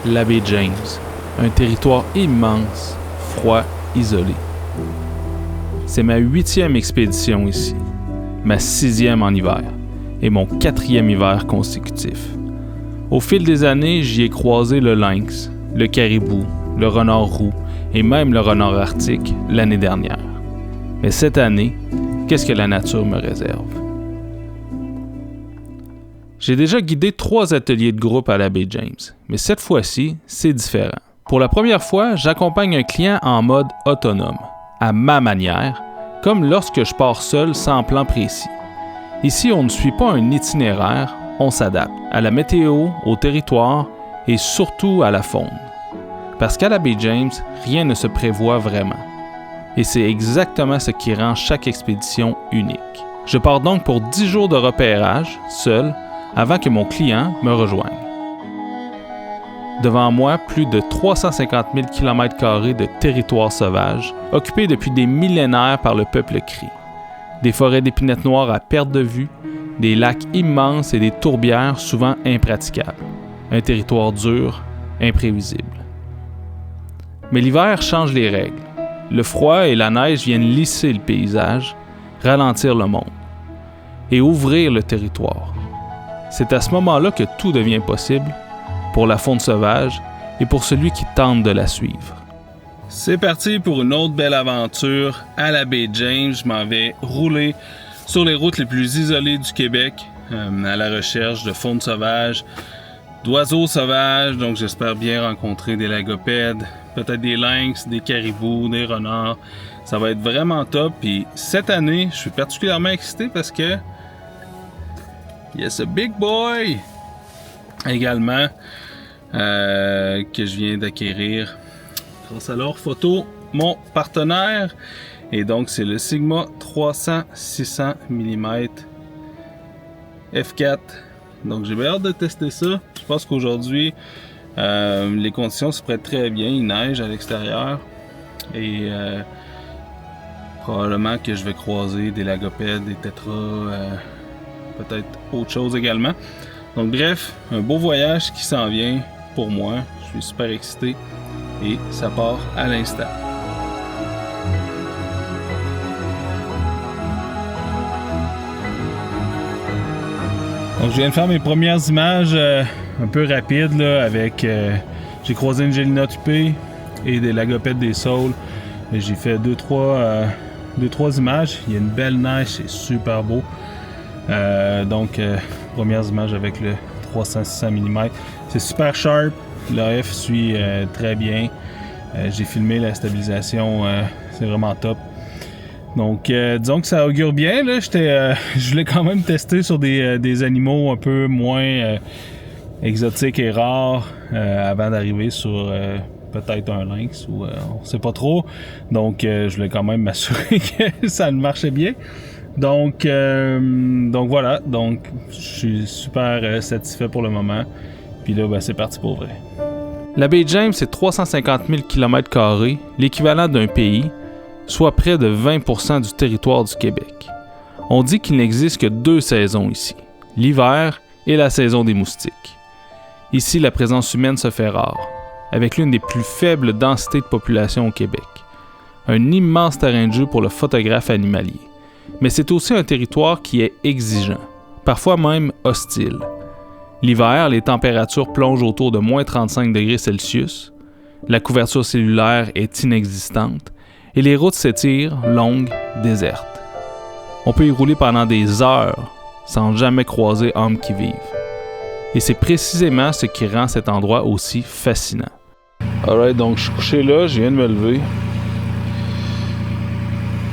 la baie James, un territoire immense, froid, isolé. C'est ma 8e expédition ici, ma 6e en hiver et mon 4e hiver consécutif. Au fil des années, j'y ai croisé le lynx, le caribou, le renard roux et même le renard arctique l'année dernière. Mais cette année, qu'est-ce que la nature me réserve? J'ai déjà guidé 3 ateliers de groupe à la baie James, mais cette fois-ci, c'est différent. Pour la première fois, j'accompagne un client en mode autonome, à ma manière, comme lorsque je pars seul sans plan précis. Ici, on ne suit pas un itinéraire, on s'adapte à la météo, au territoire et surtout à la faune. Parce qu'à la baie James, rien ne se prévoit vraiment. Et c'est exactement ce qui rend chaque expédition unique. Je pars donc pour 10 jours de repérage, seul, avant que mon client me rejoigne. Devant moi, plus de 350 000 km² de territoire sauvage, occupé depuis des millénaires par le peuple cri. Des forêts d'épinettes noires à perte de vue, des lacs immenses et des tourbières souvent impraticables. Un territoire dur, imprévisible. Mais l'hiver change les règles. Le froid et la neige viennent lisser le paysage, ralentir le monde et ouvrir le territoire. C'est à ce moment-là que tout devient possible pour la faune sauvage et pour celui qui tente de la suivre. C'est parti pour une autre belle aventure à la baie James. Je m'en vais rouler sur les routes les plus isolées du Québec à la recherche de faune sauvage, d'oiseaux sauvages. Donc j'espère bien rencontrer des lagopèdes, peut-être des lynx, des caribous, des renards. Ça va être vraiment top. Puis cette année, je suis particulièrement excité parce que yes, a big boy également que je viens d'acquérir grâce à leur photo, mon partenaire. Et donc c'est le Sigma 300-600 mm f4. Donc j'ai bien hâte de tester ça. Je pense qu'aujourd'hui les conditions se prêtent très bien. Il neige à l'extérieur et probablement que je vais croiser des lagopèdes, des tétras, peut-être autre chose également. Donc bref, un beau voyage qui s'en vient pour moi. Je suis super excité et ça part à l'instant. Donc je viens de faire mes premières images un peu rapides là, avec j'ai croisé une Gélina tupée et des lagopèdes des saules. J'ai fait 2-3 images. Il y a une belle neige, c'est super beau. Donc premières images avec le 300-600 mm. C'est super sharp. L'AF suit très bien. J'ai filmé la stabilisation, c'est vraiment top. Donc, disons que ça augure bien. Là, je voulais quand même tester sur des animaux un peu moins exotiques et rares avant d'arriver sur peut-être un lynx ou on sait pas trop. Donc, je voulais quand même m'assurer que ça marchait bien. Donc voilà. Donc, je suis super satisfait pour le moment. Puis là, c'est parti pour vrai. La baie James, c'est 350 000 km², l'équivalent d'un pays, soit près de 20% du territoire du Québec. On dit qu'il n'existe que 2 saisons ici, l'hiver et la saison des moustiques. Ici, la présence humaine se fait rare, avec l'une des plus faibles densités de population au Québec. Un immense terrain de jeu pour le photographe animalier. Mais c'est aussi un territoire qui est exigeant, parfois même hostile. L'hiver, les températures plongent autour de moins 35 degrés Celsius, la couverture cellulaire est inexistante, et les routes s'étirent, longues, désertes. On peut y rouler pendant des heures sans jamais croiser hommes qui vivent. Et c'est précisément ce qui rend cet endroit aussi fascinant. Alright, donc je suis couché là, je viens de me lever.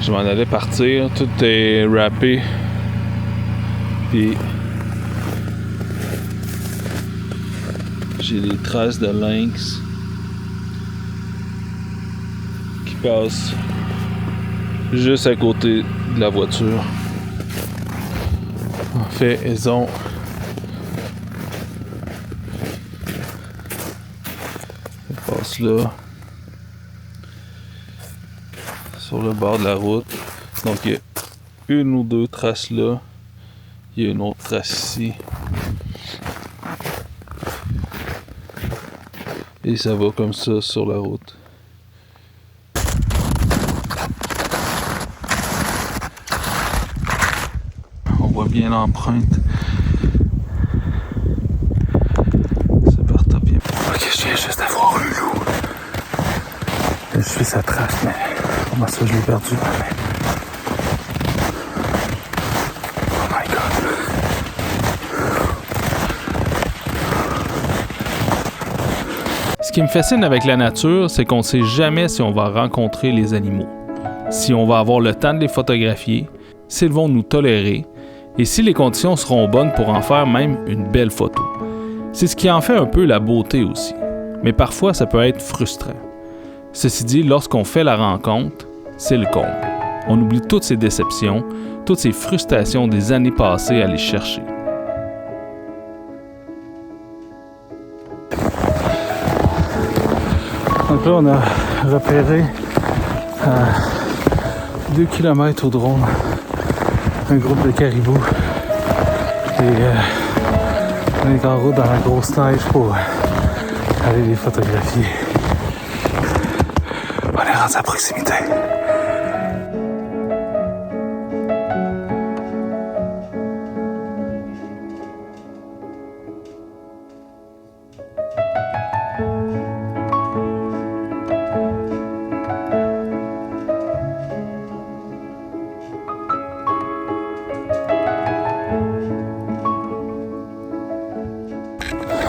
Je m'en allais partir, tout est wrappé. Puis j'ai des traces de lynx qui passent juste à côté de la voiture. En fait, elles passent là, sur le bord de la route. Donc il y a une ou deux traces là. Il y a une autre trace ici. Et ça va comme ça sur la route. On voit bien l'empreinte. C'est parti bien. Ok, je viens juste d'avoir un loup. Je fais sa trace, mais comment ça je l'ai perdu dans la main? Oh my god. Ce qui me fascine avec la nature, c'est qu'on ne sait jamais si on va rencontrer les animaux, si on va avoir le temps de les photographier, s'ils vont nous tolérer, et si les conditions seront bonnes pour en faire même une belle photo. C'est ce qui en fait un peu la beauté aussi, mais parfois ça peut être frustrant. Ceci dit, lorsqu'on fait la rencontre, c'est le comble. On oublie toutes ces déceptions, toutes ces frustrations des années passées à les chercher. Donc là, on a repéré à 2 km au drone un groupe de caribous. Et on est en route dans la grosse neige pour aller les photographier. On est rendu à proximité.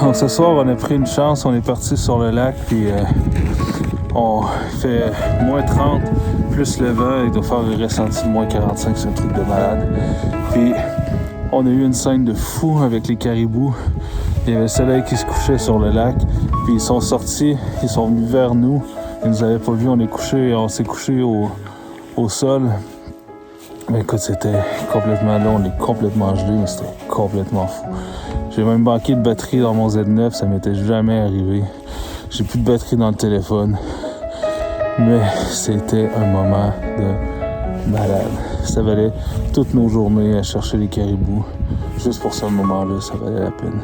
Donc ce soir, on a pris une chance, on est parti sur le lac, puis on fait moins 30, plus le vent, il doit faire un ressenti de moins 45, c'est un truc de malade. Puis on a eu une scène de fou avec les caribous. Il y avait le soleil qui se couchait sur le lac, puis ils sont sortis, ils sont venus vers nous. Ils nous avaient pas vus, on s'est couché au sol. Mais écoute, c'était complètement là, on est complètement gelé, mais c'était complètement fou. J'ai même manqué de batterie dans mon Z9, ça m'était jamais arrivé. J'ai plus de batterie dans le téléphone. Mais c'était un moment de malade. Ça valait toutes nos journées à chercher les caribous. Juste pour ce moment-là, ça valait la peine.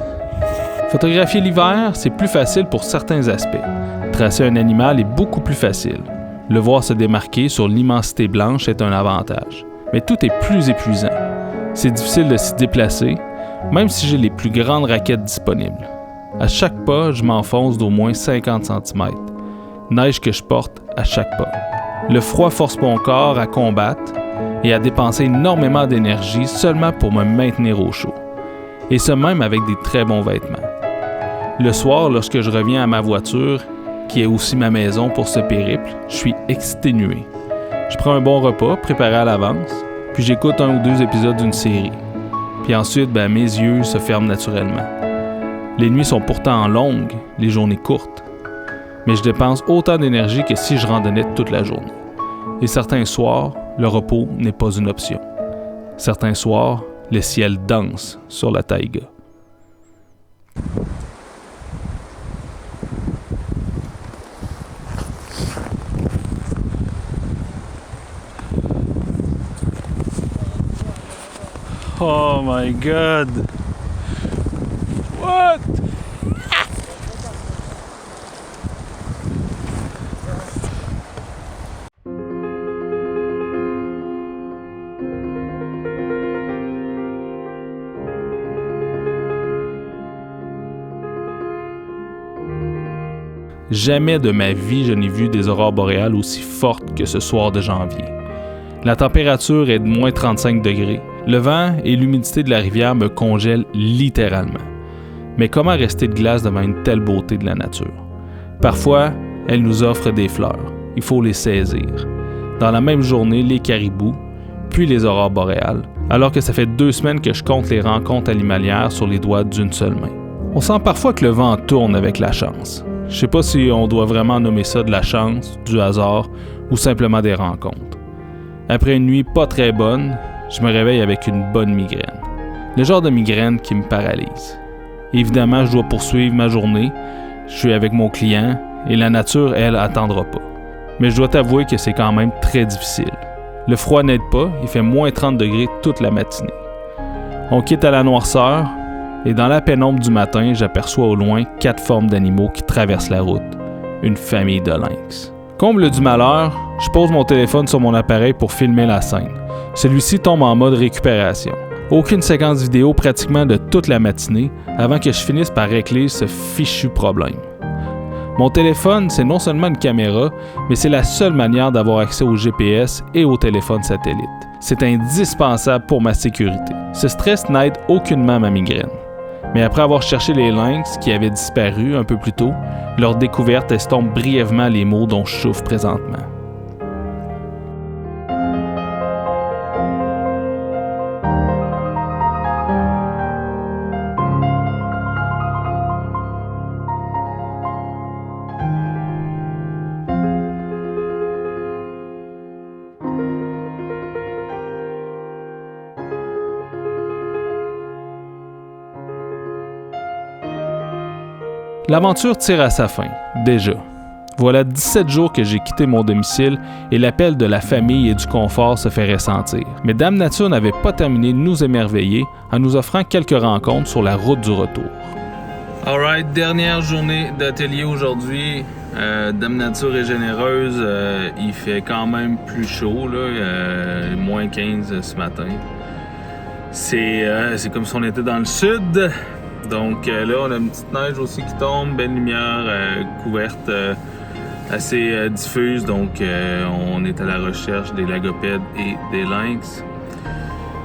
Photographier l'hiver, c'est plus facile pour certains aspects. Tracer un animal est beaucoup plus facile. Le voir se démarquer sur l'immensité blanche est un avantage. Mais tout est plus épuisant. C'est difficile de s'y déplacer, même si j'ai les plus grandes raquettes disponibles. À chaque pas, je m'enfonce d'au moins 50 cm. Neige que je porte à chaque pas. Le froid force mon corps à combattre et à dépenser énormément d'énergie seulement pour me maintenir au chaud. Et ce même avec des très bons vêtements. Le soir, lorsque je reviens à ma voiture, qui est aussi ma maison pour ce périple, je suis exténué. Je prends un bon repas préparé à l'avance, puis j'écoute 1 ou 2 épisodes d'une série. Puis ensuite, mes yeux se ferment naturellement. Les nuits sont pourtant longues, les journées courtes. Mais je dépense autant d'énergie que si je randonnais toute la journée. Et certains soirs, le repos n'est pas une option. Certains soirs, le ciel danse sur la taïga. Oh my god! What? Jamais de ma vie je n'ai vu des aurores boréales aussi fortes que ce soir de janvier. La température est de moins 35 degrés. Le vent et l'humidité de la rivière me congèlent littéralement. Mais comment rester de glace devant une telle beauté de la nature? Parfois, elle nous offre des fleurs. Il faut les saisir. Dans la même journée, les caribous, puis les aurores boréales, alors que ça fait 2 semaines que je compte les rencontres animalières sur les doigts d'une seule main. On sent parfois que le vent tourne avec la chance. Je sais pas si on doit vraiment nommer ça de la chance, du hasard ou simplement des rencontres. Après une nuit pas très bonne, je me réveille avec une bonne migraine. Le genre de migraine qui me paralyse. Évidemment, je dois poursuivre ma journée. Je suis avec mon client et la nature, elle, attendra pas. Mais je dois t'avouer que c'est quand même très difficile. Le froid n'aide pas, il fait moins 30 degrés toute la matinée. On quitte à la noirceur Et dans la pénombre du matin, j'aperçois au loin 4 formes d'animaux qui traversent la route. Une famille de lynx. Comble du malheur, je pose mon téléphone sur mon appareil pour filmer la scène. Celui-ci tombe en mode récupération. Aucune séquence vidéo pratiquement de toute la matinée avant que je finisse par régler ce fichu problème. Mon téléphone, c'est non seulement une caméra, mais c'est la seule manière d'avoir accès au GPS et au téléphone satellite. C'est indispensable pour ma sécurité. Ce stress n'aide aucunement ma migraine. Mais après avoir cherché les lynx qui avaient disparu un peu plus tôt, leur découverte estompe brièvement les maux dont je souffre présentement. L'aventure tire à sa fin, déjà. Voilà 17 jours que j'ai quitté mon domicile et l'appel de la famille et du confort se fait ressentir. Mais Dame Nature n'avait pas terminé de nous émerveiller en nous offrant quelques rencontres sur la route du retour. Alright, dernière journée d'atelier aujourd'hui. Dame Nature est généreuse. Il fait quand même plus chaud, là, moins 15 ce matin. C'est comme si on était dans le sud. Donc là, on a une petite neige aussi qui tombe, belle lumière, couverte assez diffuse. Donc on est à la recherche des lagopèdes et des lynx.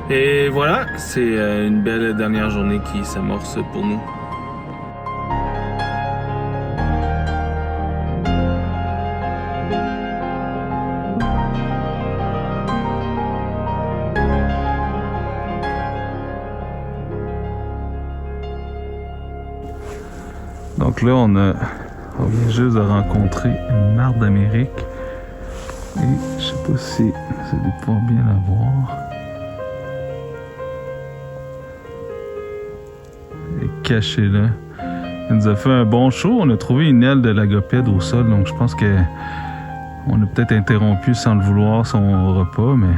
Et voilà, c'est une belle dernière journée qui s'amorce pour nous. Donc là, on vient juste de rencontrer une marde d'Amérique. Et je sais pas si vous allez pouvoir bien la voir. Elle est cachée là. Elle nous a fait un bon show. On a trouvé une aile de lagopède au sol. Donc je pense qu'on a peut-être interrompu sans le vouloir son repas. Mais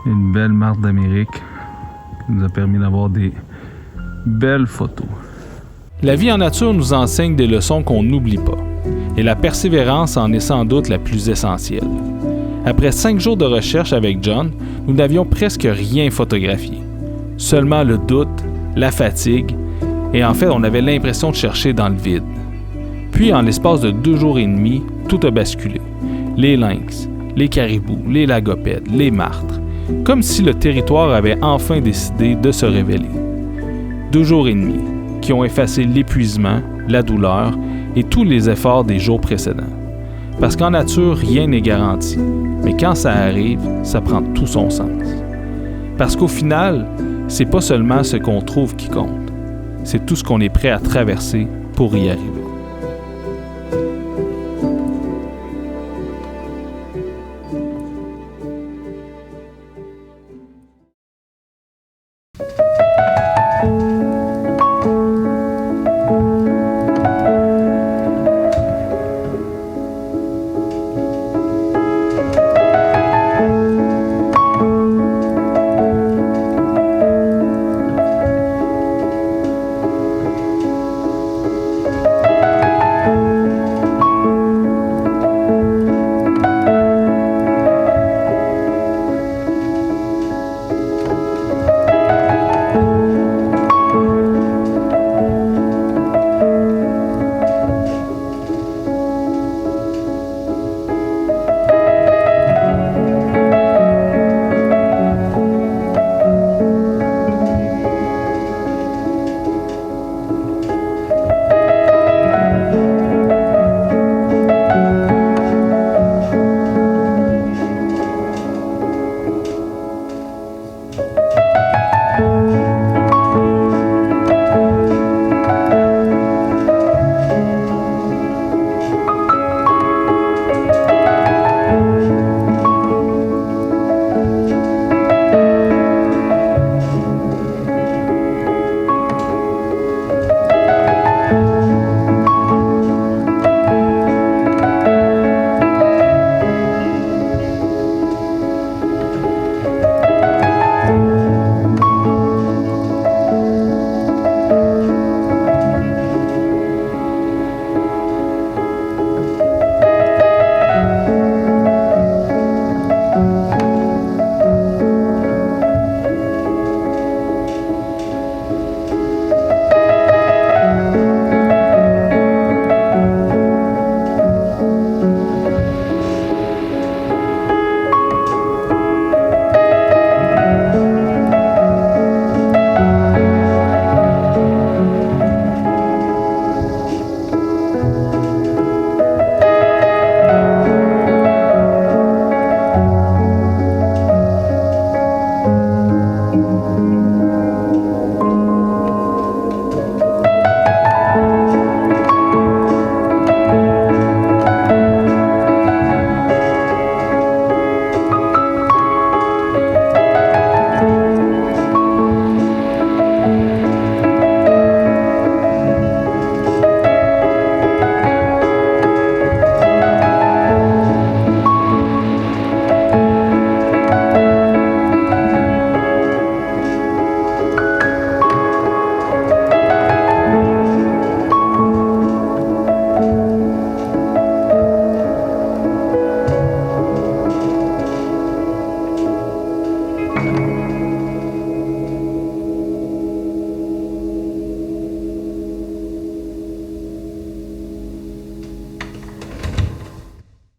une belle marde d'Amérique qui nous a permis d'avoir des belles photos. La vie en nature nous enseigne des leçons qu'on n'oublie pas, et la persévérance en est sans doute la plus essentielle. Après 5 jours de recherche avec John, nous n'avions presque rien photographié. Seulement le doute, la fatigue, et en fait, on avait l'impression de chercher dans le vide. Puis, en l'espace de 2 jours et demi, tout a basculé. Les lynx, les caribous, les lagopèdes, les martres, comme si le territoire avait enfin décidé de se révéler. 2 jours et demi, qui ont effacé l'épuisement, la douleur et tous les efforts des jours précédents. Parce qu'en nature, rien n'est garanti, mais quand ça arrive, ça prend tout son sens. Parce qu'au final, c'est pas seulement ce qu'on trouve qui compte, c'est tout ce qu'on est prêt à traverser pour y arriver.